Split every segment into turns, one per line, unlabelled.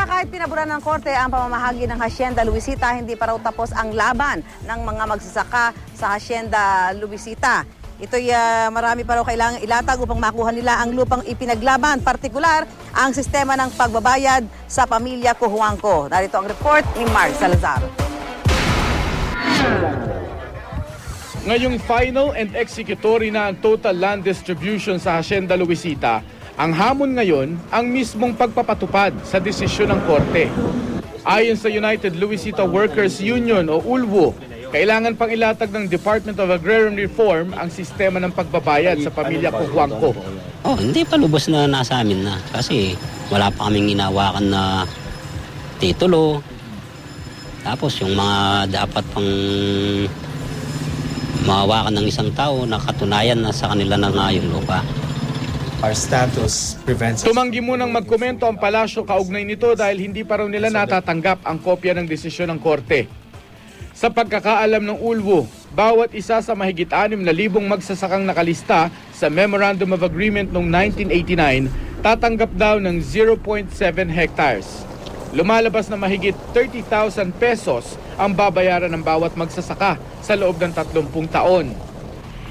Samantala, kahit pinaburan ng korte ang pamamahagi ng Hacienda Luisita, hindi pa raw tapos ang laban ng mga magsasaka sa Hacienda Luisita. Ito'y marami pa raw kailangang ilatag upang makuha nila ang lupang ipinaglaban, partikular ang sistema ng pagbabayad sa pamilya Cojuangco. Narito ang report ni Mark Salazar.
Ngayong final and executory na ang total land distribution sa Hacienda Luisita, ang hamon ngayon ang mismong pagpapatupad sa desisyon ng korte. Ayon sa United Luisita Workers Union o ULWO, kailangan pang ilatag ng Department of Agrarian Reform ang sistema ng pagbabayad sa pamilya Cojuangco.
Hindi pa lubos na nasa amin na kasi wala pa kaming inawakan na titulo. Tapos yung mga dapat pang mahawakan ng isang tao na katunayan na sa kanila na nga yung lupa.
Our status prevents us.
Tumanggi munang magkomento ang palasyo kaugnay nito dahil hindi pa raw nila natatanggap ang kopya ng desisyon ng korte. Sa pagkakaalam ng ULWO, bawat isa sa mahigit 6,000 magsasakang nakalista sa Memorandum of Agreement noong 1989, tatanggap daw ng 0.7 hectares. Lumalabas na mahigit 30,000 pesos ang babayaran ng bawat magsasaka sa loob ng 30 taon.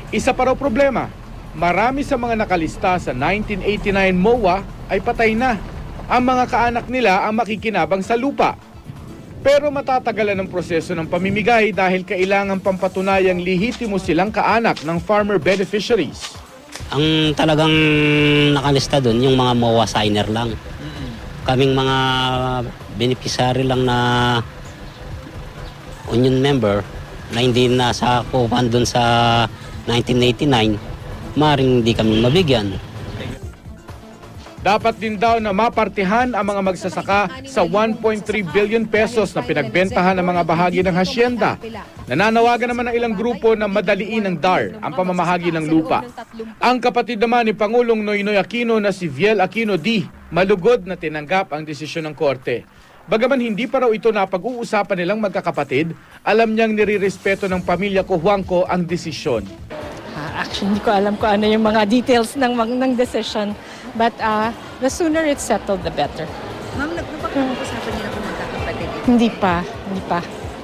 Isa pa raw problema, marami sa mga nakalista sa 1989 MOA ay patay na. Ang mga kaanak nila ang makikinabang sa lupa. Pero matatagalan ng proseso ng pamimigay dahil kailangan pampatunayang lehitimo silang kaanak ng farmer beneficiaries.
Ang talagang nakalista doon, yung mga MOA signer lang. Kaming mga beneficiary lang na union member na hindi nasa kupan doon sa 1989, maring hindi kami mabigyan.
Dapat din daw na mapartihan ang mga magsasaka sa 1.3 billion pesos na pinagbentahan ng mga bahagi ng hacienda. Nananawagan naman ng ilang grupo na madaliin ng DAR ang pamamahagi ng lupa. Ang kapatid naman ni Pangulong Noynoy Aquino na si Viel Aquino D, malugod na tinanggap ang desisyon ng korte. Bagaman hindi pa raw ito napag-uusapan nilang magkakapatid, alam niyang nirirespeto ng pamilya Cojuangco ang desisyon.
Actually, hindi ko alam kung ano yung mga details ng decision. But the sooner it's settled, the better.
Ma'am, napag-uusapan niyo na kung magkakapatid ito?
Hindi pa.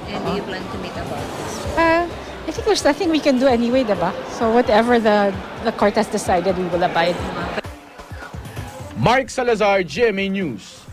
And do you plan to meet about this?
I think there's nothing we can do anyway, diba? So whatever the court has decided, we will abide.
Mark Salazar, GMA News.